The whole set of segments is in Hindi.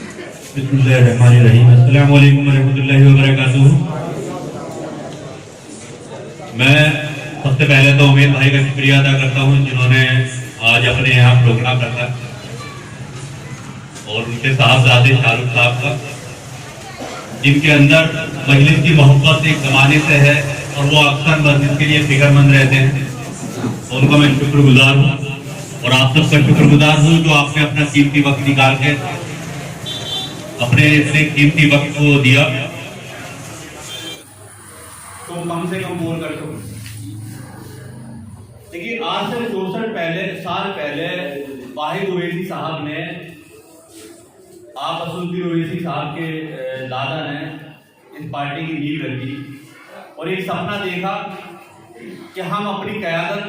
बिस्मिल्लाहिर्रहमानिर्रहीम। अस्सलाम वालेकुम रहमतुल्लाहि व बरकातुहू। मैं सबसे पहले तो उमेद भाई का शुक्रिया अदा करता हूँ जिन्होंने आज अपने यहाँ प्रोग्राम रखा, और उनके साहबजादे शाहरुख साहब का, जिनके अंदर मजलिस की मोहब्बत एक जमाने से है और वो अक्सर मस्जिद के लिए फिक्रमंद रहते हैं। उनका मैं शुक्रगुजार हूँ और आप सबका शुक्रगुजार हूँ जो आपने अपना कीमती वक्त निकाल के अपने इतने कीमती वक्त को दिया। तो कम से कम बोल कर दो। देखिए, आज से 64 साल पहले वाहिद ओवैसी साहब ने, आप असदुद्दीन ओवैसी साहब के दादा ने इस पार्टी की नींव रखी और एक सपना देखा कि हम अपनी क़यादत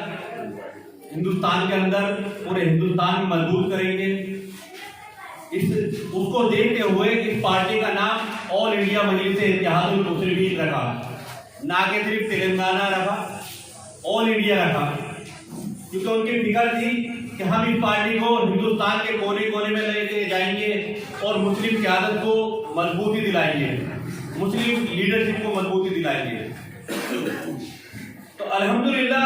हिंदुस्तान के अंदर पूरे हिंदुस्तान में मजबूत करेंगे। उसको देखते हुए इस पार्टी का नाम ऑल इंडिया मजलिस-ए-इत्तेहादुल मुस्लिमीन रखा, ना कि सिर्फ तेलंगाना रखा, ऑल इंडिया रखा, क्योंकि उनकी फिक्र थी कि हम इस पार्टी को हिंदुस्तान के कोने कोने में लेके जाएंगे और मुस्लिम क़यादत को मजबूती दिलाएंगे, मुस्लिम लीडरशिप को मजबूती दिलाएंगे। तो अल्हम्दुलिल्लाह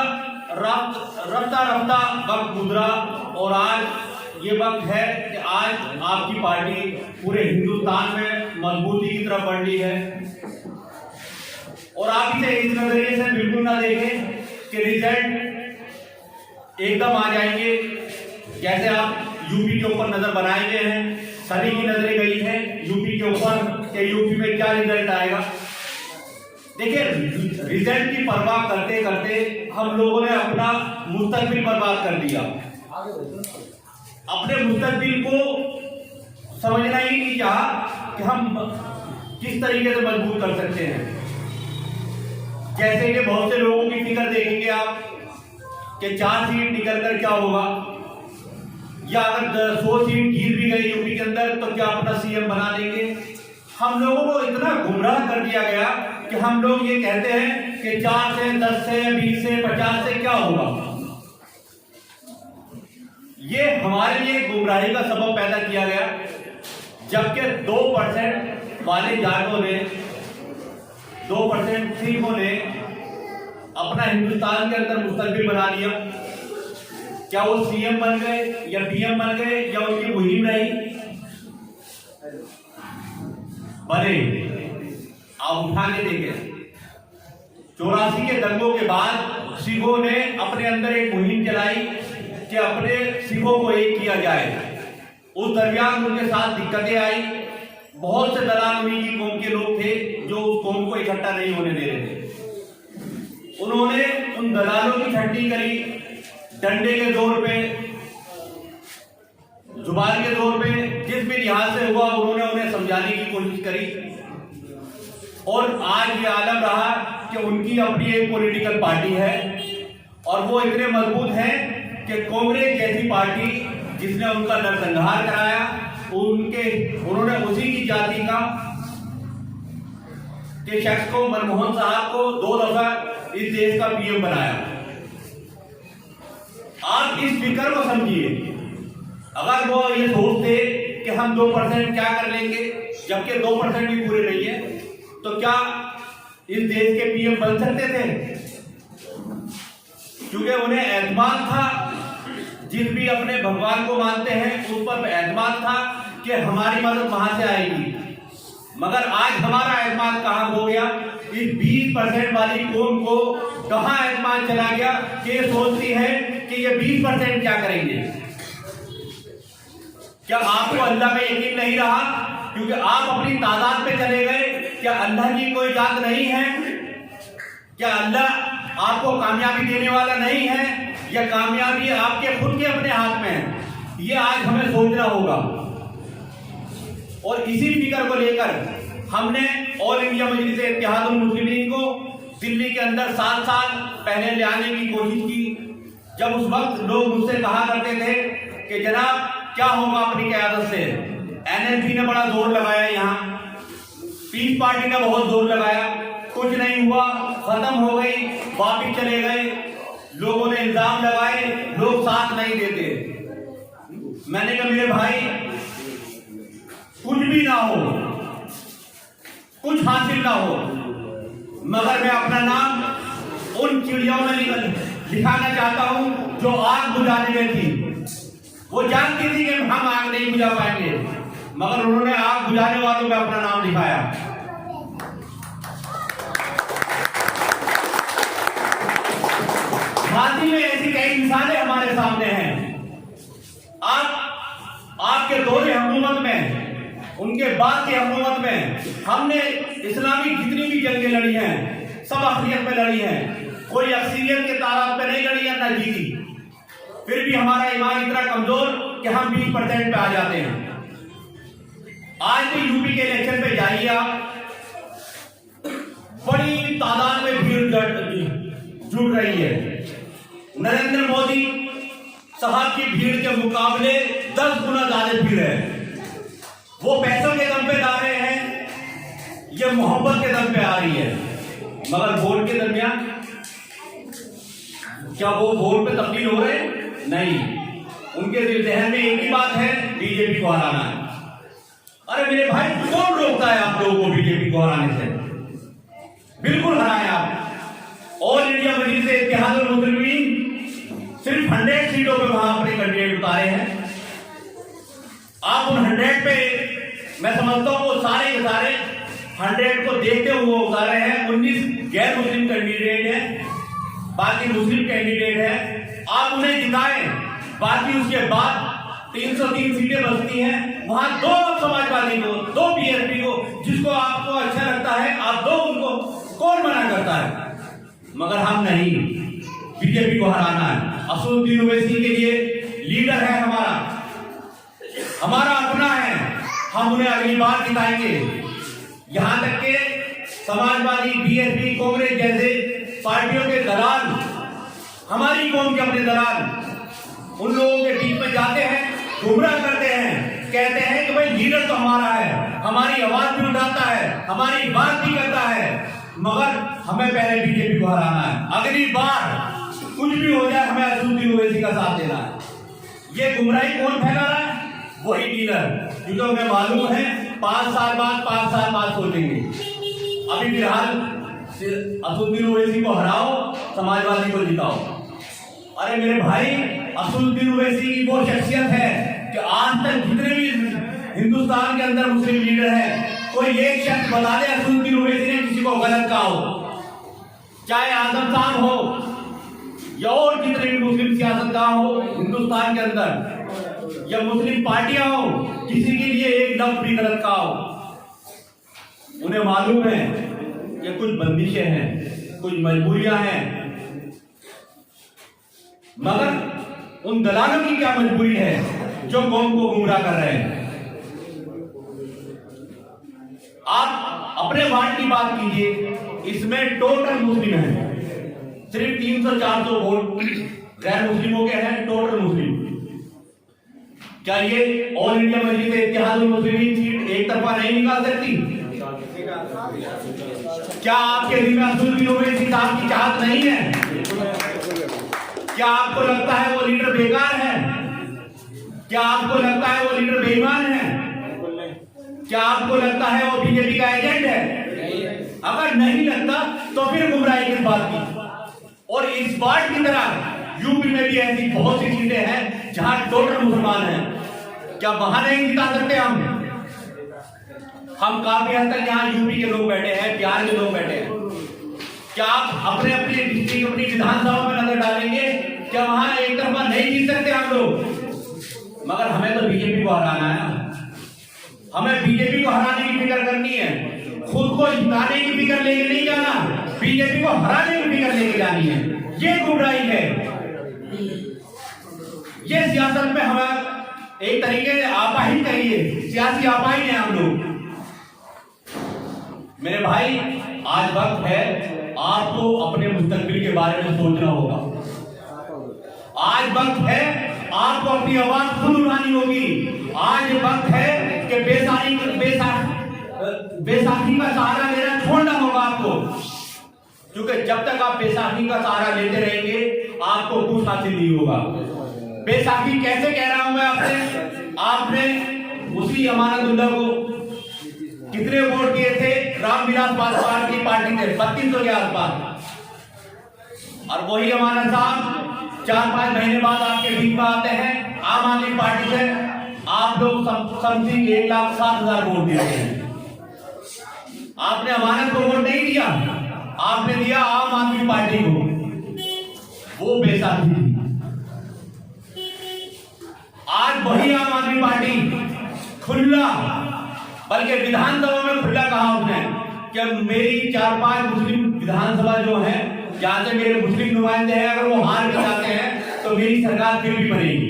रफ्ता रफ्ता वक्त गुजरा और आज ये वक्त है कि आज आपकी पार्टी पूरे हिंदुस्तान में मजबूती की तरफ बढ़ रही है। और आप इसे इस नजरिए से बिल्कुल ना देखें कि रिजल्ट एकदम आ जाएंगे, जैसे आप यूपी के ऊपर नजर बनाए गए हैं, सभी की नजरें गई है यूपी के ऊपर कि यूपी में क्या रिजल्ट आएगा। देखिए, रिजल्ट की परवाह करते करते हम लोगों ने अपना मुस्तकबिल बर्बाद कर दिया। अपने मुस्तकबिल को समझना ही नहीं चाहा कि हम किस तरीके से मजबूत कर सकते हैं। जैसे कि बहुत से लोगों की फिक्र देखेंगे आप कि 4 सीट निकल कर क्या होगा, या अगर 100 सीट जीत भी गई यूपी के अंदर तो क्या अपना सीएम बना देंगे। हम लोगों को इतना गुमराह कर दिया गया कि हम लोग ये कहते हैं कि 4 से 10 से 20 से 50 से क्या होगा। ये हमारे लिए गुमराही का सबब पैदा किया गया, जबकि 2% वाले जाटों ने, 2% सिखों ने अपना हिंदुस्तान के अंदर मुस्तकबिल बना लिया। क्या वो सीएम बन गए या पीएम बन गए या उनकी मुहिम रही? बने, आप उठा के देखें। 84 के दंगों के बाद सिखों ने अपने अंदर एक मुहिम चलाई कि अपने सिखों को एक किया जाए। उस दरमियान उनके साथ दिक्कतें आई। बहुत से दलाल उन्हीं की कौम के लोग थे जो उस कौम को इकट्ठा नहीं होने दे रहे थे। उन्होंने उन दलालों की छट्टी करी, डंडे के जोर पे, जुबान के जोर पे, जिस भी लिहाज से हुआ उन्होंने उन्हें समझाने की कोशिश करी। और आज ये आलम रहा कि उनकी अपनी एक पॉलिटिकल पार्टी है और वो इतने मजबूत हैं कि कांग्रेस जैसी पार्टी जिसने उनका नरसंहार कराया, उन्होंने उसी की जाति का के शख्स को, मनमोहन साहब को 2 दफा इस देश का पीएम बनाया। आप इस फिक्र को समझिए। अगर वो ये सोचते कि हम 2% क्या कर लेंगे, जबकि 2% भी पूरे नहीं है, तो क्या इस देश के पीएम बन सकते थे? क्योंकि उन्हें एतमाद था, जिस भी अपने भगवान को मानते हैं उस पर एतमाद था कि हमारी मदद वहां से आएगी। मगर आज हमारा एतमाद कहां हो गया? इस 20% वाली कौम को कहां एतमाद चला गया कि ये सोचती है कि ये 20% क्या करेंगे। क्या आपको अल्लाह में यकीन नहीं रहा क्योंकि आप अपनी तादाद पे चले गए? क्या अल्लाह की कोई जात नहीं है? क्या अल्लाह आपको कामयाबी देने वाला नहीं है, या कामयाबी आपके खुद के अपने हाथ में है? ये आज हमें सोचना होगा। और इसी फिक्र को लेकर हमने ऑल इंडिया मजलिस-ए-इत्तेहादुल मुस्लिमीन को दिल्ली के अंदर 7 साल पहले ले आने की कोशिश की। जब उस वक्त लोग मुझसे कहा करते थे कि जनाब क्या होगा अपनी क़यादत से। एनएलपी ने बड़ा जोर लगाया, यहाँ पीस पार्टी ने बहुत जोर लगाया, कुछ नहीं हुआ, खत्म हो गई, वापिस चले गए। लोगों ने इल्जाम लगाए, लोग साथ नहीं देते। मैंने कहा मेरे भाई कुछ भी ना हो, कुछ हासिल ना हो, मगर मैं अपना नाम उन चिड़ियों में लिखाना चाहता हूं जो आग बुझाने में थी। वो जानती थी कि हम आग नहीं बुझा पाएंगे, मगर उन्होंने आग बुझाने वालों में अपना नाम लिखाया। माजी में ऐसी कई मिसालें हमारे सामने हैं। आपके दौरे हुकूमत में, उनके बाद की हुकूमत में हमने इस्लामी जितनी भी जंगें लड़ी हैं सब अक्सरियत में लड़ी हैं। कोई अक्सरियत के तादाद पे नहीं लड़ी है, ना जीती। फिर भी हमारा ईमान इतना कमजोर कि हम 20% पे आ जाते हैं। आज भी यूपी के इलेक्शन पे जाइए आप, बड़ी तादाद में भीड़ जुड़ रही है। नरेंद्र मोदी साहब की भीड़ के मुकाबले 10 गुना ज्यादा भीड़ है। वो पैसों के दम पे आ रहे हैं, ये मोहब्बत के दम पे आ रही है, मगर वोट के दरमियान क्या वो वोट पे तब्दील हो रहे हैं? नहीं। उनके ज़हन में एक ही बात है, बीजेपी को हराना है। अरे मेरे भाई, कौन रोकता है आप लोगों को बीजेपी को हराने से? बिल्कुल हराए आप। ऑल इंडिया मजलिस इत्तेहादुल मुस्लिमीन सिर्फ 100 सीटों पे वहां अपने कैंडिडेट उतारे हैं। आप उन 100 पे मैं समझता हूं वो सारे के सारे 100 को देखते हुए उतारे हैं। 19 गैर मुस्लिम कैंडिडेट हैं, बाकी मुस्लिम कैंडिडेट हैं। आप उन्हें जिताएं, बाकी उसके बाद 303 सीटें बचती हैं, वहां 2 समाजवादी को, 2 बीएसपी को, जिसको आपको अच्छा लगता है आप दो उनको, कौन मना करता है? मगर हम नहीं, बीजेपी को हराना है। असदुद्दीन ओवैसी के लिए लीडर है हमारा अपना है, हम उन्हें अगली बार जिताएंगे। यहां तक के समाजवादी, बीएसपी, कांग्रेस जैसे पार्टियों के दलाल, हमारी कौम के अपने दलाल, उन लोगों के बीच में जाते हैं, गुमराह करते हैं, कहते हैं कि भाई लीडर तो हमारा है, हमारी आवाज भी उठाता है, हमारी बात भी करता है, मगर हमें पहले बीजेपी को हराना है। अगली बार कुछ भी हो जाए हमें असदुद्दीन ओवैसी का साथ देना है। ये गुमराही कौन फैला रहा है? वही लीडर, क्योंकि उन्हें मालूम है 5 साल बाद सोचेंगे। अभी फिलहाल असदुद्दीन ओवैसी को हराओ, समाजवादी को जिताओ। अरे मेरे भाई, असदुद्दीन ओवैसी की वो शख्सियत है कि आज तक जितने भी हिंदुस्तान के अंदर मुस्लिम लीडर हैं, कोई एक शख्स बता दे असदुद्दीन ओवैसी ने किसी को गलत कहा हो, चाहे आजम साहब हो या और जितने भी मुस्लिम सियासतदान हो हिंदुस्तान के अंदर, या मुस्लिम पार्टियां हो, किसी के लिए एक लफ्ज भी गलत कहा हो। उन्हें मालूम है कि कुछ बंदिशें हैं, कुछ मजबूरियां हैं, मगर उन दलालों की क्या मजबूरी है जो कौम को गुमराह कर रहे हैं? आप अपने वार्ड की बात कीजिए, इसमें टोटल मुस्लिम है, सिर्फ 300-400 वोट गैर मुस्लिमों के हैं, टोटल मुस्लिम। क्या ये ऑल इंडिया मजलिस इत्तेहादुल मुस्लिमीन सीट एक तरफा नहीं निकाल सकती? क्या आपके दिल में असदुद्दीन ओवैसी साहब की चाहत नहीं है? क्या आपको लगता है वो लीडर बेकार है? क्या आपको लगता है वो लीडर बेईमान है? क्या आपको लगता है वो बीजेपी का एजेंट है? अगर नहीं लगता तो फिर गुमराही किस बात की? और इस बार की तरह यूपी में भी ऐसी बहुत सी सीटें हैं जहां टोटल मुसलमान हैं। क्या वहां नहीं जिता सकते हम काफी हद तक यहाँ यूपी के लोग बैठे हैं, बिहार के लोग बैठे हैं। क्या आप अपने डिस्ट्रिक्ट, अपनी विधानसभा में नजर डालेंगे? क्या वहां एक तरफा नहीं जीत सकते हम लोग? मगर हमें तो बीजेपी को हराना है। हमें बीजेपी को हराने की फिक्र करनी है, खुद को जिताने की फिक्र लेके नहीं जाना, बीजेपी को हराने की फिक्र लेके जानी है। ये गुमराही है। ये सियासत में हमें एक तरीके से आपाही कहिए, सियासी आपाही है हम लोग। मेरे भाई, आज वक्त है आपको अपने मुस्तकबिल के बारे में सोचना होगा। आज वक्त है आपको अपनी आवाज खुद उठानी होगी। आज वक्त है कि बेसाखी का सहारा लेना छोड़ना होगा आपको, क्योंकि जब तक आप बेसाखी का सहारा लेते रहेंगे आपको कुछ हासिल नहीं होगा। बेसाखी कैसे कह रहा हूं मैं आपसे? आपने उसी अमानतुल्लाह को कितने वोट दिए थे? रामविलास पासवान की पार्टी ने 3200 के आसपास। और वही अमानत साहब 4-5 महीने बाद आपके बीच में आते हैं आम आदमी पार्टी से, आप लोग समथिंग 1,60,000 वोट दिए हैं। आपने अमानत को वोट नहीं दिया, आपने दिया आम आदमी पार्टी को। वो बेसाखी थी। आज वही आम आदमी पार्टी खुला, बल्कि विधानसभा में खुला कहा उसने कि मेरी 4-5 मुस्लिम विधानसभा जो है, जहां से मेरे मुस्लिम नुमाइंदे हैं, अगर वो हार भी जाते हैं तो मेरी सरकार फिर भी बनेगी।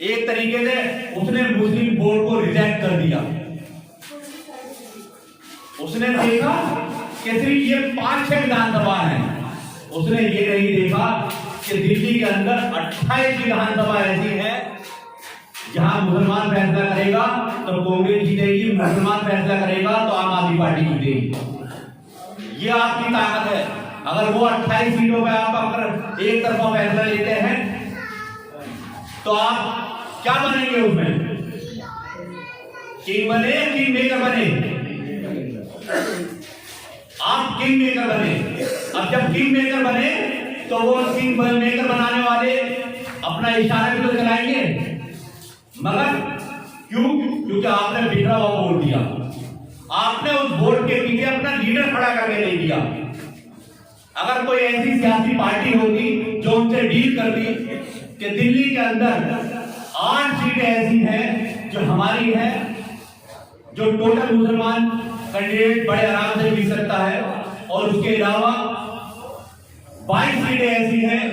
एक तरीके से उसने मुस्लिम वोट को रिजेक्ट कर दिया। उसने देखा कि सिर्फ ये 5-6 विधानसभा है, उसने ये नहीं देखा कि दिल्ली के अंदर 28 विधानसभा ऐसी है जहां मुसलमान फैसला करेगा तो कांग्रेस जीतेगी, मुसलमान फैसला करेगा तो आम आदमी पार्टी जीतेगी। ये आपकी ताकत है। अगर वो 28 सीटों पे आप अगर एक तरफा फैसला लेते हैं तो आप क्या बनेंगे? उसमें किंग बने, किंग मेकर बने। आप किंग मेकर बने। अब जब किंग मेकर बने तो वो किंग मेकर बनाने वाले अपना इशारा भी तो चलाएंगे, मगर क्यों? क्योंकि आपने बिखरा हुआ वोट दिया। आपने उस वोट के पीछे अपना लीडर खड़ा करके नहीं दिया। अगर कोई ऐसी सियासी पार्टी होती जो उनसे डील करती कि दिल्ली के अंदर 8 सीटें ऐसी हैं जो हमारी है, जो टोटल मुसलमान कैंडिडेट बड़े आराम से जीत सकता है, और उसके अलावा 22 सीटें ऐसी हैं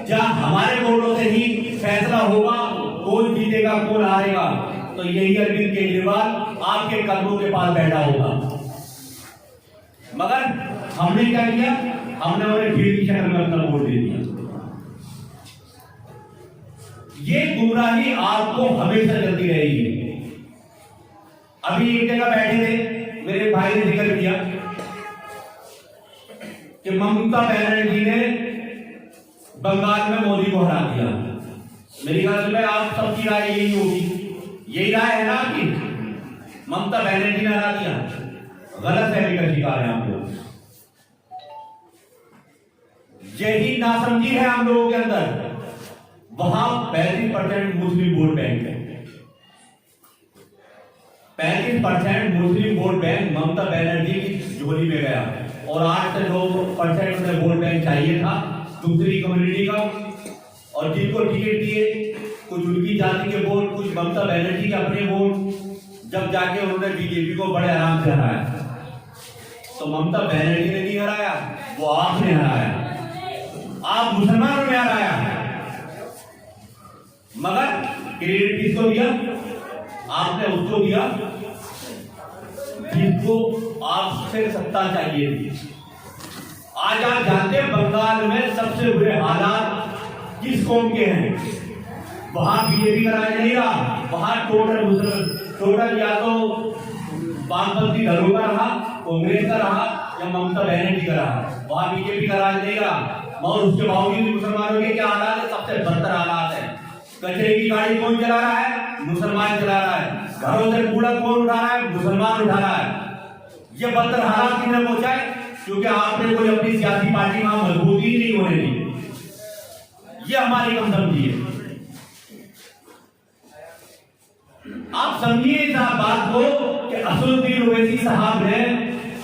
जहां हमारे वोटों से ही फैसला होगा कौन जीतेगा कौन हारेगा, तो यही अरविंद केजरीवाल आपके कदमों के पास बैठा होगा। मगर हमने क्या किया? हमने उन्हें भीड़ की शक्ल में अपना वोट दे दिया। ये गुमराही आपको हमेशा चलती रहेगी। अभी एक जगह बैठे थे, मेरे भाई ने जिक्र किया कि ममता बनर्जी ने बंगाल में मोदी को हरा दिया। मेरी ख्याल में आप सबकी राय यही होगी, यही राय है ना आपकी? ममता बनर्जी ने हरा दिया। गलत फहमी का शिकार है आप लोग। यही नासमझी है हम लोगों के अंदर। वहां 35% मुस्लिम वोट बैंक है। 35% मुस्लिम वोट बैंक ममता बनर्जी की झोली में गया, और 8 से 9% उन्हें वोट बैंक चाहिए था दूसरी कम्युनिटी का। और जिनको टिकट दिए, कुछ उनकी जाति के वोट, कुछ ममता बनर्जी के अपने वोट, जब जाके उन्होंने बीजेपी को बड़े आराम से हराया। तो ममता बनर्जी ने नहीं हराया, वो आपने हराया, आप मुसलमानों ने हराया। मगर क्रेडिट किसको दिया? आपने उसको दिया जिसको आपसे सत्ता चाहिए थी। आज आप जानते हैं बंगाल में सबसे बुरे हालात किस कौम के हैं? वहां बीजेपी का राज नहीं रहा, वहां टोटल या तो वामपंथी दलों का रहा, कांग्रेस का रहा, या ममता बनर्जी का रहा। वहां बीजेपी का राज नहीं रहा। और उसके बावजूद मुसलमानों के क्या हालात है? सबसे बदतर हालात है। कचरे की गाड़ी कौन चला रहा है? मुसलमान चला रहा है। घरों से कूड़ा कौन उठा रहा है? मुसलमान उठा रहा है। ये बदतर हालात किसने पहुंचा है? क्योंकि आपने कोई अपनी सियासी पार्टी में मजबूती नहीं होने दी। ये हमारी कम समझी है। आप समझिए इस बात को कि असदुद्दीन ओवैसी साहब ने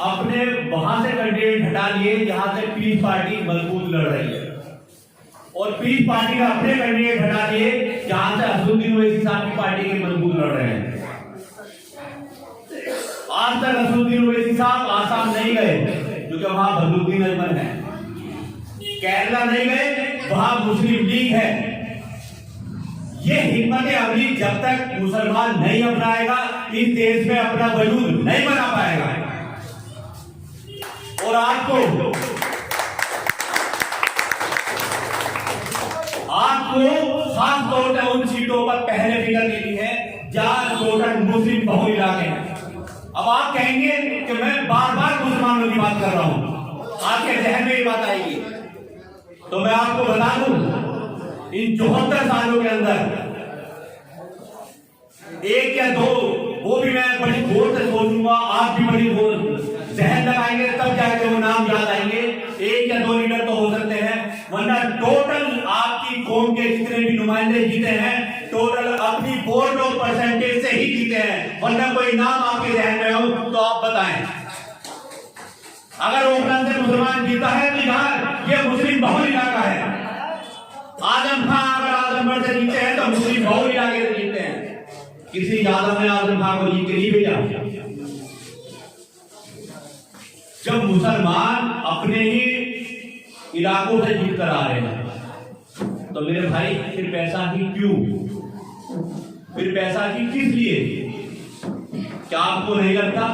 अपने वहां से कैंडिडेट हटा लिए जहां से पीस पार्टी मजबूत लड़ रही है, और पीस पार्टी का अपने कैंडिडेट हटा लिए जहां से असदुद्दीन ओवैसी साहब की पार्टी के मजबूत लड़ रहे हैं। आज तक असदुद्दीन ओवैसी साहब आसाम नहीं गए क्योंकि वहां बदरुद्दीन अजमल है। केरला नहीं गए, वहां मुस्लिम लीग है। ये हिम्मत अमली जब तक मुसलमान नहीं अपनाएगा इस देश में अपना वजूद नहीं बना पाएगा। और आपको खास तौर पर उन सीटों पर पहले फिगर देनी है जहां टोटल मुस्लिम बहुल इलाके हैं। अब आप कहेंगे कि मैं बार बार मुसलमानों की बात कर रहा हूं, आपके जहन में ये बात आएगी, तो मैं आपको बता दूं इन 74 सालों के अंदर एक या दो, वो भी मैं बड़ी गौर से सोचूंगा, आप भी बड़ी गौर जहन लगाएंगे, तब जाके वो नाम याद आएंगे। एक या दो लीडर तो हो सकते हैं, वरना टोटल आपकी कौम के जितने भी नुमाइंदे जीते हैं, टोटल अपनी वोट और परसेंटेज से ही जीते हैं। वरना कोई नाम आपके जहन में हो तो आप बताएं। अगर ओखला से मुसलमान जीता है तो बिहार ये मुस्लिम बहुल इलाका है। आजम खान अगर आजमगढ़ से जीते हैं तो मुस्लिम बहुल इलाके से जीते हैं। किसी यादव ने आजम खान को जीत के नहीं भेजा। जब मुसलमान अपने ही इलाकों से जीत कर आ रहे हैं तो मेरे भाई फिर पैसा ही क्यों, फिर पैसा ही किस लिए? क्या आपको नहीं लगता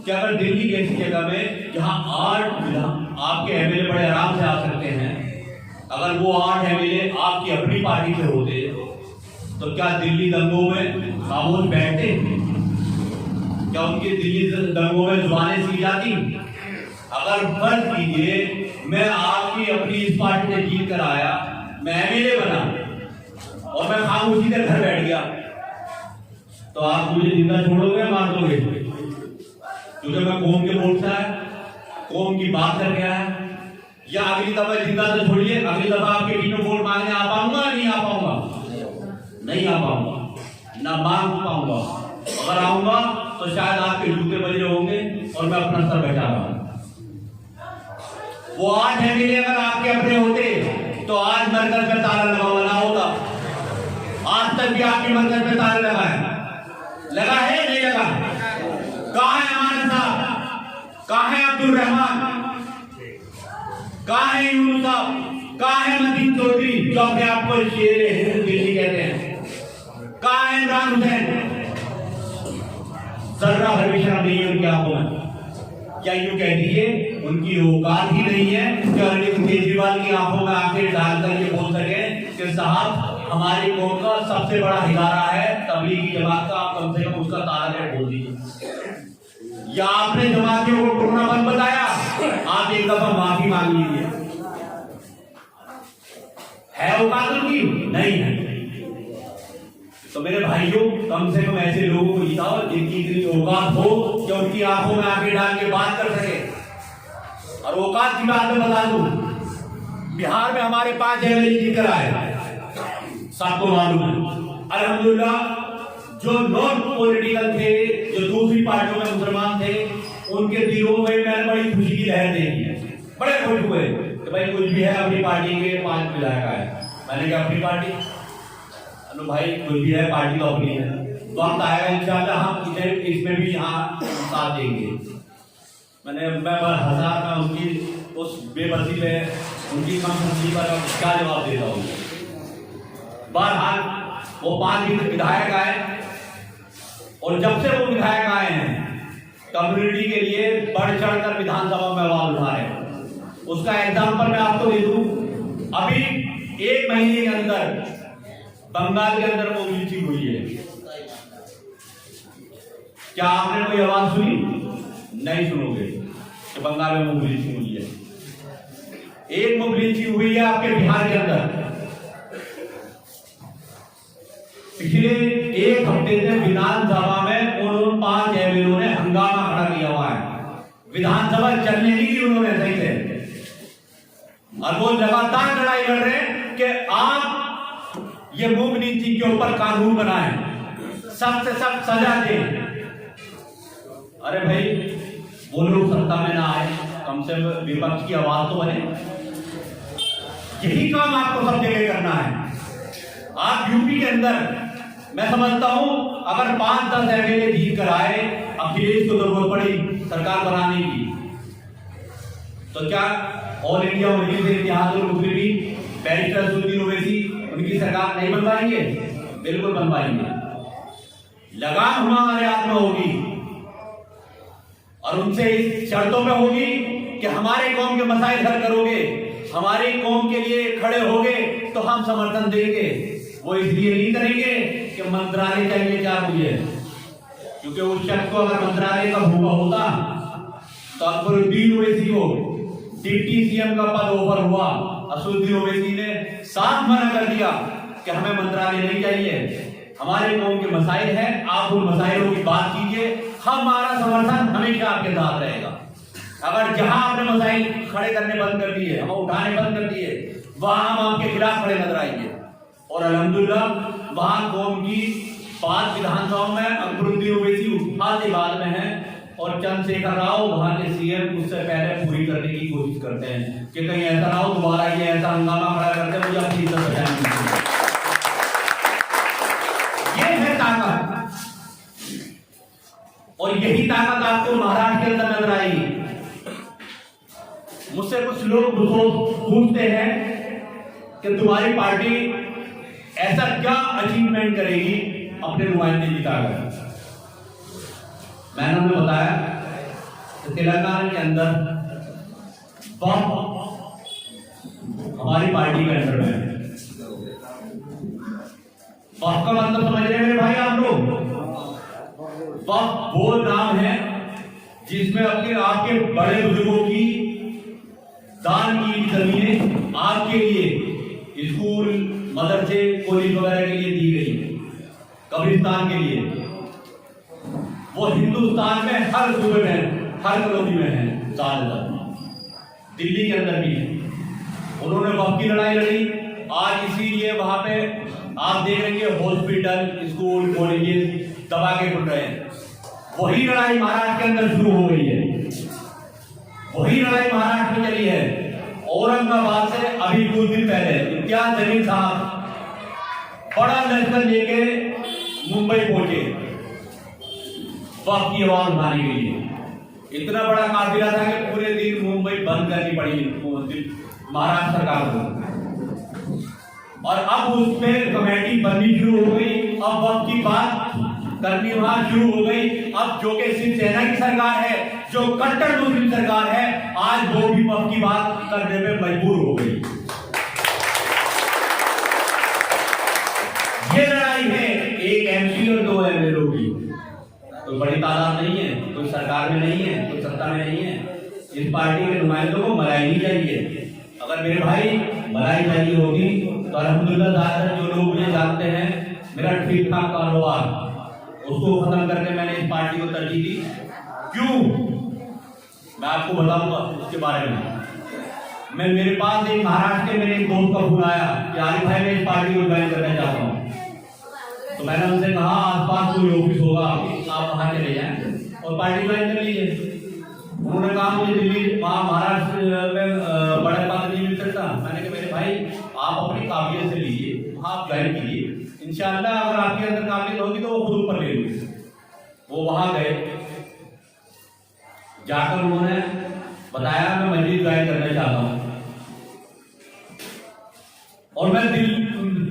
कि अगर दिल्ली जैसी जगह में जहां 8 आपके एमएलए बड़े आराम से आ सकते हैं, अगर वो 8 एमएलए आपकी अपनी पार्टी से होते तो क्या दिल्ली दंगों में खामोश बैठते? क्या उनकी दिल्ली दंगों में जुबानें सी जाती? अगर फर्ज कीजिए मैं आपकी अपनी इस पार्टी से जीत कर आया, मैं एमएलए बना और मैं खामोशी से घर बैठ गया, तो आप मुझे जिंदा छोड़ोगे मार दोगे? क्योंकि मैं कौम के वोट से आया, कौम की बात कर गया है। या अगली दफा जिंदा से छोड़िए, अगली दफा आपके टीम में वोट मांगने आ पाऊंगा? नहीं आ पाऊंगा, नहीं आ पाऊंगा, ना मांग पाऊंगा। अगर आऊंगा तो शायद आपके जूते बजे होंगे और मैं अपना सर बचा रहा हूं। वो 8 एमएलए अगर आपके अपने होते तो आज मरकज पे ताला लगा हुआ ना होता। आज तक भी आपके मरकज पे ताला लगा है, लगा है नहीं लगा? कहां है अमान साहब, कहां है अब्दुल रहमान, कहां है यूनुस साहब, कहां है मदीन चौधरी जो अपने आप को शेर हिंद दिल्ली कहते हैं, कहां है इमरान हुसैन? जर्रा भर भी शर्म नहीं है उनकी आंखों में। क्या यूं कह दीजिए उनकी औकात ही नहीं है कि अरविंद केजरीवाल की आंखों में आंखें डालकर ये बोल सके कि साहब हमारी कौम का सबसे बड़ा हिदारा है तबलीगी जमात का, आप कम से कम उसका ताला बोल दीजिए। या आपने जमातियों को टोकना बंद बताया, आप एक दफा माफी मांग लीजिए। है औकात उनकी? नहीं है। तो मेरे भाइयों कम से कम ऐसे लोगों को जिताओ जिनकी इतनी औकात हो कि उनकी आंखों में आंखें डाल के बात कर सके। और औकात की बात में बता दूं, बिहार में हमारे 5 एमएलए जीत कर आए, सबको मालूम है अल्हम्दुलिल्लाह। जो नॉन पॉलिटिकल थे, जो दूसरी पार्टियों में मुसलमान थे, उनके दिलों में मैंने बड़ी खुशी की लहर देखी, बड़े खुश हुए कि भाई कुछ भी है अपनी पार्टी के 5 विधायक आए। मैंने कहा अपनी पार्टी? अनु भाई कुछ भी है पार्टी तो अपनी है, वक्त आएगा इंशाअल्लाह हम इधर इसमें भी यहाँ साथ देंगे। मैं हंसा, मैं उनकी उस बेबसी पे, उनकी कमजोरी पर क्या जवाब देता हूँ। बहरहाल वो 5 विधायक आए और जब से वो विधायक आए हैं कम्युनिटी के लिए बढ़ चढ़कर विधानसभा में आवाज उठा रहे हैं। उसका एग्जाम्पल मैं आपको दे दूं, अभी 1 महीने के अंदर बंगाल के अंदर मोबिलिटी हुई है। क्या आपने कोई आवाज सुनी? नहीं सुनोगे कि बंगाल में मोबिलिटी हुई है। एक मोबिलिटी हुई है आपके बिहार के अंदर। पिछले 1 हफ्ते से विधानसभा में उन 5 एमएलए ने हंगामा खड़ा किया हुआ है। विधानसभा चलने नहीं दी उन्होंने सही से, और वो लगातार लड़ाई लड़ रहे हैं कि आप ये मूक नीति के ऊपर कानून बनाए, सख्त से सख्त सजा दें। अरे भाई वो लोग सत्ता में ना आए, कम से कम विपक्ष की आवाज तो बने। यही काम आपको सब जगह करना है। आप यूपी के अंदर मैं समझता हूं अगर 5-10 एमएलए जीत कर आए, अखिलेश को जरूरत पड़ी सरकार बनाने की, तो क्या all India Muslim Ittehadul Muslimeen barrister Asaduddin Owaisi उनकी सरकार नहीं बनवाएंगे? बिल्कुल बनवाएंगे। लगाम हमारे हाथ में होगी और उनसे इस शर्तों पे होगी कि हमारे कौम के मसाइल हल करोगे, हमारी कौम के लिए खड़े होगे तो हम समर्थन देंगे। वो इसलिए नहीं करेंगे कि मंत्रालय चाहिए क्या मुझे, क्योंकि उस शख्स को अगर मंत्रालय का भूखा होता तो अकबरुद्दीन ओवैसी को डिप्टी सीएम का पद ऑफर हुआ, असदुद्दीन ओवैसी ने साफ मना कर दिया कि हमें मंत्रालय नहीं चाहिए, हमारे कौम के मसाइल हैं, आप उन मसाइलों की बात कीजिए, हमारा समर्थन हमेशा आपके साथ रहेगा। अगर जहां आपने मसाइल खड़े करने बंद कर दिए, हम उठाने बंद कर दिए, वहां हम आपके खिलाफ खड़े नजर आएंगे। और अल्हम्दुलिल्लाह वहां कौम की बात विधानसभा में अकबरुद्दीन ओवैसी उठाते बाद में है, और चंद्रशेखर राव वहां के सीएम उससे पहले पूरी करने की कोशिश करते हैं कि कहीं ऐसा ना हो दोबारा ये ऐसा हंगामा खड़ा करते हैं, मुझे अपनी इज्जत बचानी है। ये है ताकत, और यही ताकत आपको महाराष्ट्र के अंदर नजर आएगी। मुझसे कुछ लोग पूछते हैं कि तुम्हारी पार्टी ऐसा क्या अचीवमेंट करेगी अपने नुमाइंदे जिताकर। मैंने उन्हें बताया कि तेलंगाना के अंदर हमारी पार्टी के अंडर में वक्फ का मतलब समझ रहे हैं मेरे भाई आप लोग। वक्फ वो नाम है जिसमें अपने आपके बड़े बुजुर्गों की दान की जमीनें आपके लिए स्कूल, मदरसे, कॉलेज वगैरह के लिए दी गई, कब्रिस्तान के लिए। वो हिंदुस्तान में हर सूबे में, हर कॉलोनी में है, ज्यादातर दिल्ली के अंदर भी है। उन्होंने वक्फ की लड़ाई लड़ी, आज इसीलिए वहां पे आप देख रहे हैं हॉस्पिटल, स्कूल, कॉलेजेस दबा के खुल रहे हैं। वही लड़ाई महाराष्ट्र के अंदर शुरू हो गई है, वही लड़ाई महाराष्ट्र में चली है। औरंगाबाद से अभी कुछ दिन पहले इम्तियाज जलील साहब बड़ा लश्कर लेके मुंबई पहुंचे वक्फ की आवाज उठाने के लिए। इतना बड़ा काफिला था कि पूरे दिन मुंबई बंद करनी पड़ी महाराष्ट्र सरकार को, और अब उस पर कमेटी बननी शुरू हो गई। अब वक्फ की बात करनी वहां शुरू हो गई। अब जो कि शिवसेना की सरकार है, जो कट्टर मुस्लिम सरकार है, आज वो भी वक्फ की बात करने पे मजबूर हो गई। ये लड़ाई है एक एमपी और 2 एमएलओ की, कोई बड़ी तादाद नहीं है, कोई सरकार में नहीं है, कोई सत्ता में नहीं है। इस पार्टी के नुमाइंदों को मलाई नहीं चाहिए। अगर मेरे भाई मलाई चाहिए होगी तो अल्हम्दुलिल्लाह ज्यादातर जो लोग मुझे जानते हैं, मेरा ठीक ठाक कारोबार उसको खत्म करके मैंने इस पार्टी को तरजीह दी। क्यों, मैं आपको बताऊंगा उसके बारे में। मेरे पास एक महाराष्ट्र के मेरे एक दोस्त का फोन आया कि आरिफ भाई मैं इस पार्टी को ज्वाइन करना चाहता हूँ। तो मैंने उनसे कहा आसपास कोई ऑफिस होगा, आप वहां चले जाएं और पार्टी ज्वाइन कर लीजिए। उन्होंने कहा मुझे दिल्ली, वहाँ महाराष्ट्र में बड़े पास नहीं मिल सकता। मैंने कहा मेरे भाई आप अपनी काबिलियत से लीजिए, वहाँ आप ज्वाइन कीजिए, इंशाअल्लाह अगर आपके अंदर काबिलियत होगी तो वो खुद ऊपर ले लूंगी। वो वहां गए, जाकर उन्होंने बताया मैं मस्जिद ज्वाइन करना चाहता हूँ, और मैं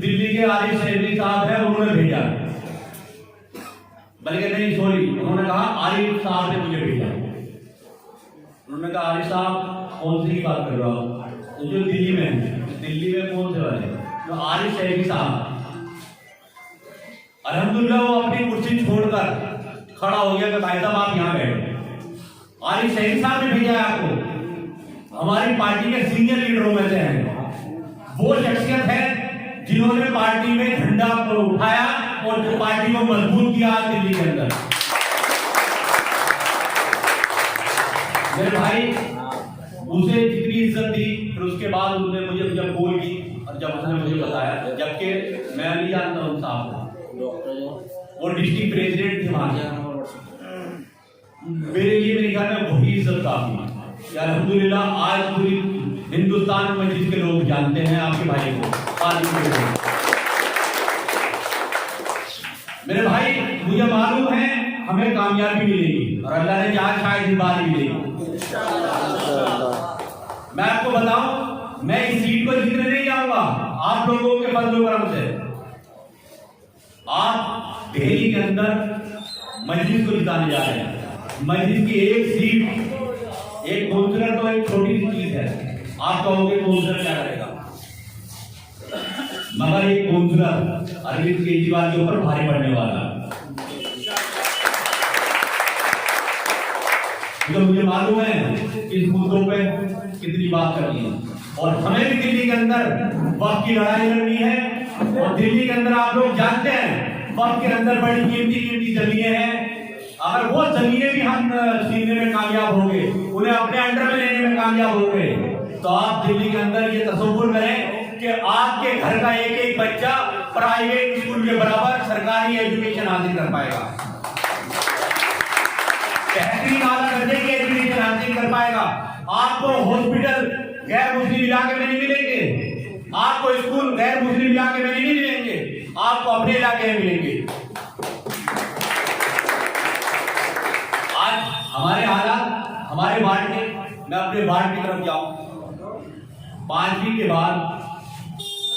दिल्ली के आरिफ सैदी साहब है उन्होंने भेजा, बल्कि नहीं सॉरी उन्होंने कहा आरिफ साहब ने मुझे भेजा। उन्होंने कहा आरिफ साहब कौन सी बात कर रहा हो, तो जो दिल्ली में है, दिल्ली में कौन से वाले, जो आरिफ सैदी साहब। अल्हम्दुलिल्लाह वो अपनी कुर्सी छोड़कर खड़ा हो गया कि भाई साहब आप यहाँ बैठे। आरिफ सैदी साहब ने भेजा आपको, हमारी पार्टी के सीनियर लीडरों में से हैं। वो शख्सियत है जिन्होंने पार्टी में झंडा उठाया और जो पार्टी को मजबूत किया दिल्ली के अंदर। मेरे भाई उसे जितनी इज्जत दी, फिर उसके बाद उसने मुझे जब कॉल की और जब उसने मुझे बताया, जबकि मैं नहीं जानता हूँ साहब, वो डिस्ट्रिक्ट प्रेसिडेंट थे वहां। मेरे लिए मेरे ख्याल में वही इज्जत काफी। अल्हम्दुलिल्लाह आज पूरी हिंदुस्तान में जिसके लोग जानते हैं आपके भाई को। मेरे भाई मुझे मालूम है हमें कामयाबी मिलेगी और अल्लाह ने चाहा शायद इस बार मिलेगी। मैं आपको बताऊं, मैं इस सीट को जीतने नहीं जाऊंगा आप लोगों के फजल करम से। आप दिल्ली के अंदर मस्जिद को जिताने जा रहे हैं। मस्जिद की एक सीट, एक काउंसलर तो एक छोटी सी चीज है, आप कहोगे काउंसलर क्या करेगा, मगर एक काउंसलर अरविंद केजरीवाल के ऊपर भारी पड़ने वाला। तो मुझे मालूम है इस मुद्दों पे कितनी बात करनी है, और हमें भी दिल्ली के अंदर वक्त की लड़ाई लड़नी है। और दिल्ली के अंदर आप लोग जानते हैं वक्त के अंदर बड़ी कीमती कीमती जमीनें हैं, अगर वो जमीनें भी हम छीनने में कामयाब होंगे, उन्हें अपने अंडर में लेने में कामयाब होंगे, तो आप दिल्ली के अंदर ये तसव्वुर करें कि आपके घर का एक एक बच्चा प्राइवेट स्कूल के बराबर सरकारी एजुकेशन हासिल कर पाएगा, बेहतरीन आला दर्जे की एजुकेशन हासिल कर पाएगा। आपको हॉस्पिटल गैर मुस्लिम इलाके में नहीं मिलेंगे, आपको स्कूल गैर मुस्लिम इलाके में नहीं मिलेंगे, आपको अपने इलाके में मिलेंगे। आज हमारे हालात, हमारे वार्ड के, मैं अपने वार्ड की तरफ जाऊं, 5वीं के बाद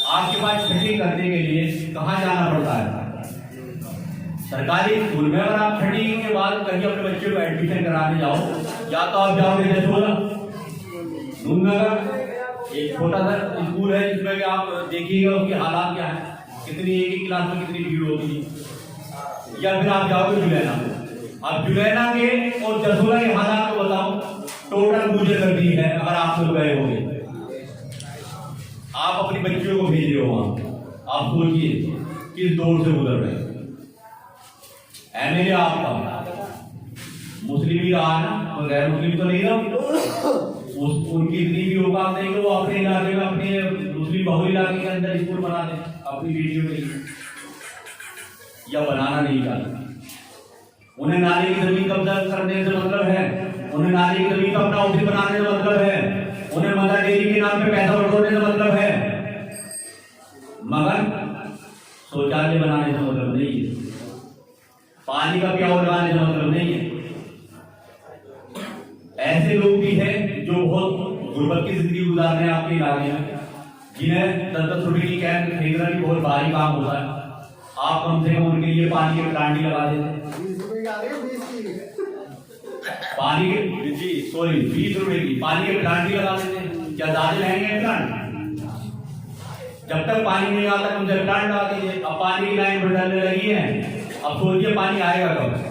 आपके पास छठी करने के लिए कहाँ जाना पड़ता है? सरकारी स्कूल में। अगर आप छठी के बाद कहीं अपने बच्चे को एडमिशन कराने जाओ, या तो आप जाओगे जसोला, नूरनगर, एक छोटा सा स्कूल है जिसमें कि आप देखिएगा उसके हालात क्या है, कितनी एक ही क्लास में कितनी भीड़ होती है, या फिर आप जाओगे जुलैना। अब जुलैना के और जसोला के हालात को बताओ, टोटल मुझे कर दी है। अगर आप लोग गए होंगे, आप अपनी बच्चियों को भेज रहे हो वहां, आप सोचिए किस दौर से गुजर रहे। एमएलए आपका मुस्लिम ही रहा ना, तो गैर मुस्लिम तो नहीं रहा। उनकी इतनी भी औकात नहीं कि वो अपने इलाके में, अपने मुस्लिम बहुल इलाके के अंदर स्कूल बना दे अपनी बेटियों के लिए, या बनाना नहीं चाहते। उन्हें नाले की जमीन कब्जा करने से मतलब है, उन्हें नाले की जमीन का अपना ऑफिस बनाने से मतलब है, उन्हें मदर डेयरी के नाम पे पैसा बटोरने से मतलब है, मगर शौचालय बनाने से मतलब नहीं है, पानी का प्याऊ लगाने से मतलब नहीं है। ऐसे लोग भी हैं जो बहुत गुर्बत की जिंदगी गुजार रहे हैं आपके इलाके में, जिन्हें 10-10 रुपए की कैन खरीदना भी बहुत भारी काम होता है। आप कम से कम उनके लिए पानी की प्लांटी लगा देते, पानी के जी 20 रुपए की पानी की प्लांटी लगा देते। क्या ज्यादा महंगे प्लांट? जब तक पानी नहीं आता तुम जब प्लांट लगा दीजिए। अब पानी की लाइन बढ़ने लगी है, अब सोचिए पानी आएगा कब?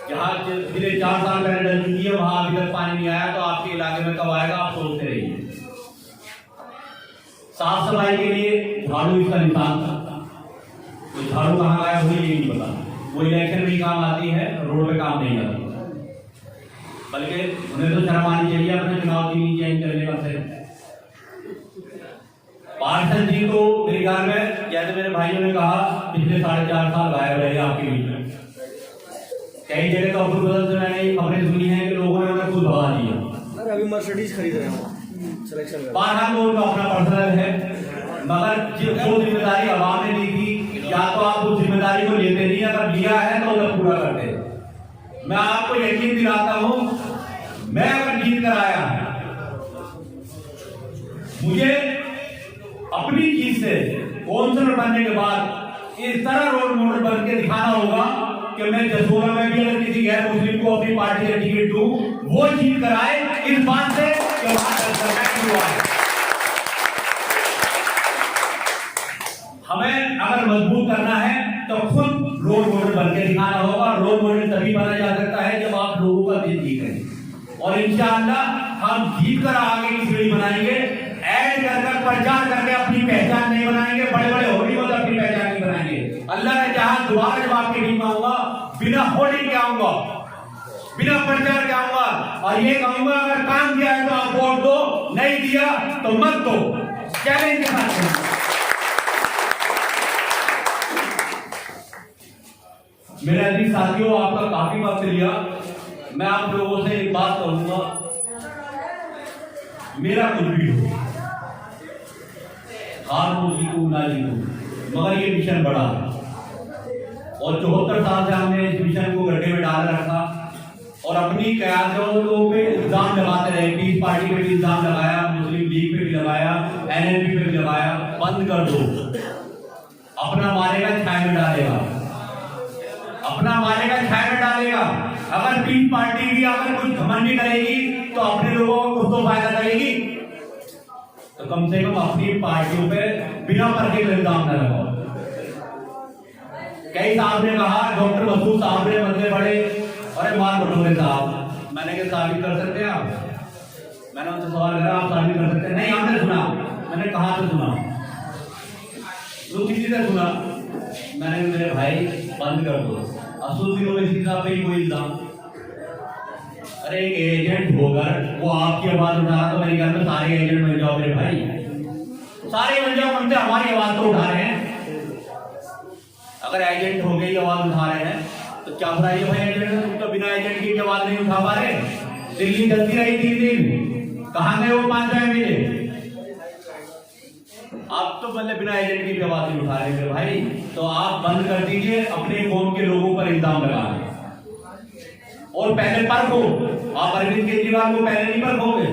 जहाँ पिछले 4 साल पहले डल चुकी है वहां अभी तक पानी नहीं आया, तो आपके इलाके में कब आएगा आप सोचते रहिए। साफ सफाई के लिए झाड़ू इसका निशान था, तो झाड़ू कहाँ आया हुई ये नहीं पता। वो इलेक्शन में ही काम आती है, रोड पे काम नहीं आती। बल्कि उन्हें तो शर्म आनी चाहिए अपने चुनाव की चेंज करने का से। पार्षद जी को मेरे ख्याल में, जैसे मेरे भाइयों ने कहा, पिछले 4.5 साल गायब रहे आपके बीच में। कई जगह तो अब्दुल बदल से मैंने खबरें सुनी है कि लोगों ने उन्हें खुद भगा दिया। अरे अभी मर्सिडीज खरीद रहे हैं सिलेक्शन में। बारह लोगों का अपना पर्सनल है, मगर जो जिम्मेदारी आवाम ने दी थी, या तो आप उस जिम्मेदारी को लेते नहीं, अगर लिया है तो उसे पूरा करते। मैं आपको यकीन दिलाता हूं, मैं अगर जीत कर आया, मुझे अपनी चीज से काउंसलर बनने के बाद इस तरह रोल मॉडल बन के दिखाना होगा कि मैं जसोला में भी अगर किसी गैर मुस्लिम को अपनी पार्टी का टिकट दूं, वो जीत कर आए इस बात से कि वहां सरकार है। हमें अगर मजबूत करना है तो खुद रोल मॉडल बन के दिखाना होगा। रोल मॉडल तभी बना जा सकता है जब आप लोगों का दिल जीतें, और इंशाअल्लाह हम जीत कर आगे की सीढ़ी बनाएंगे। ऐड कर प्रचार करके अपनी पहचान नहीं बनाएंगे, बड़े बड़े होर्डिंग में अपनी पहचान नहीं बनाएंगे। अल्लाह ने चाहा दोबारा जब आपके बीच में आऊंगा, बिना होर्डिंग के आऊंगा, बिना प्रचार के आऊंगा, और ये कहूंगा अगर काम किया है तो आप वोट दो, नहीं दिया तो मत दो। चैलेंज के साथ मेरे अजीज साथियों, आपका काफी वक्त लिया। मैं आप लोगों से एक बात कहूंगा, मेरा कुछ भी हो, हार को जीतू ना जीतू, मगर ये मिशन बड़ा है, और 74 साल से हमने इस मिशन को गड्ढे में डाल रखा, और अपनी कयादतों पे इल्जाम लगाते रहे। पीस पार्टी पे भी इल्जाम लगाया, मुस्लिम लीग पे भी लगाया, एनएलपी पे भी लगाया। बंद कर दो, अपना मारेगा छाया में डालेगा, अपना मारेगा छाया में डालेगा। अगर पीस पार्टी भी अगर कुछ घमंडी करेगी तो अपने लोगों को कुछ तो फायदा करेगी, तो कम से कम अपनी पार्टियों पे बिना पर्चे का इल्जाम न लगाओ। कई साहब ने कहा, डॉक्टर मसूद साहब ने बदले बड़े, अरे मार भटोरे साहब, मैंने क्या साबित कर सकते हैं आप? मैंने उनसे सवाल करा, आप साबित कर सकते हैं? नहीं, आपने सुना। मैंने कहा तो सुना, तो किसी ने सुना मैंने मेरे भाई बंद कर दो। असुद्दीन ओवैसी साहब पे कोई इल्जाम, अरे एक एजेंट होकर वो आपकी आवाज उठा रहा, तो मेरे ख्याल में सारे एजेंट बन जाओ मेरे भाई, सारे बन जाओ, उनसे हमारी आवाज तो उठा रहे हैं। अगर एजेंट हो गई आवाज उठा रहे हैं तो क्या बुराई है भाई एजेंट, तुम तो बिना एजेंट की आवाज नहीं उठा पा रहे। दिल्ली जलती रही 3 दिन, कहां गए वो 5 एमएलए? आप तो बल्ले बिना एजेंट की भी आवाज नहीं उठा रहे मेरे भाई। तो आप बंद कर दीजिए अपने कौम के लोगों पर इल्जाम लगाना, और पहले परखो। आप अरविंद केजरीवाल को पहले नहीं परखोगे,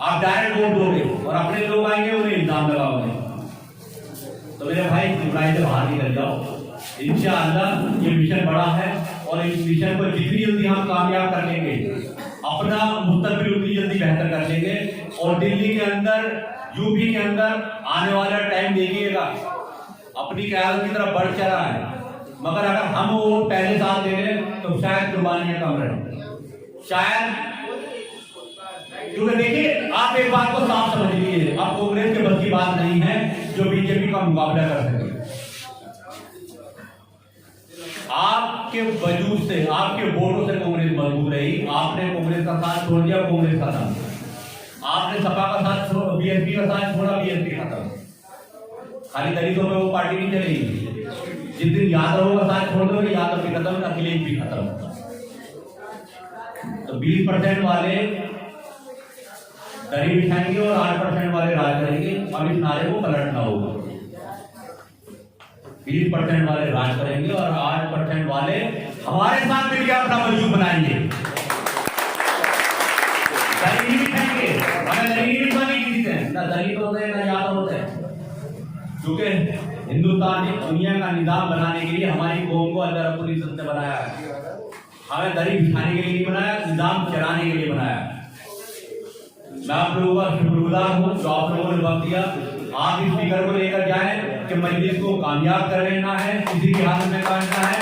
आप डायरेक्ट वोट दोगे और अपने लोग आएंगे उन्हें इल्जाम लगाओगे। तो मेरे भाई बुराई से बाहर निकल जाओ। इंशाअल्लाह ये मिशन बड़ा है और इस मिशन को जितनी जल्दी हम कामयाब कर लेंगे, अपना मुस्तकबिल उतनी जल्दी बेहतर कर लेंगे। और दिल्ली के अंदर, यूपी के अंदर आने वाला टाइम देखिएगा अपनी क़यादत की तरफ बढ़ चला है, मगर अगर हम वो पहले साथ दे दें तो शायद कुर्बानियां कम रहे, शायद। क्योंकि देखिए आप एक बात को साफ समझ लीजिए, अब कांग्रेस के बस की बात नहीं है जो बीजेपी का मुकाबला कर सके। आपके वजूद से, आपके वोटों से कांग्रेस मजबूत रही। आपने कांग्रेस का साथ छोड़ दिया, कांग्रेस का साथ, आपने सपा का साथ छोड़ा, बीएसपी का साथ छोड़ा, बीएसपी खत्म। खाली दलितों में वो पार्टी नहीं चलेगी। जिस दिन यादव का साथ छोड़ दोगे, यादव भी खत्म, अखिलेश भी खत्म। तो 20% वाले दरी बिछाएंगे और 8% वाले राज करेंगे। अब इस नारे को पलटना होगा। 20% वाले राज करेंगे और 8% वाले हमारे साथ मिलकर अपना वजूद बनाएंगे। दरी नहीं बिछाएंगे, हमें दरी नहीं बिछाने की चीज है, ना दलित होते हैं ना यादव होते हैं। क्योंकि हिंदुस्तान ने दुनिया का निजाम बनाने के लिए हमारी कौम को अल्लाह रब्बुल इज्जत ने बनाया है। हमें दरी बिछाने के लिए नहीं बनाया, निजाम चलाने के लिए बनाया। मैं आप लोगों का शुक्रगुजार हूँ जो आप लोगों ने वक्त दिया। आप इस स्पीकर को लेकर जाएं कि मजलिस को कामयाब कर लेना है, किसी भी हालत में करना है।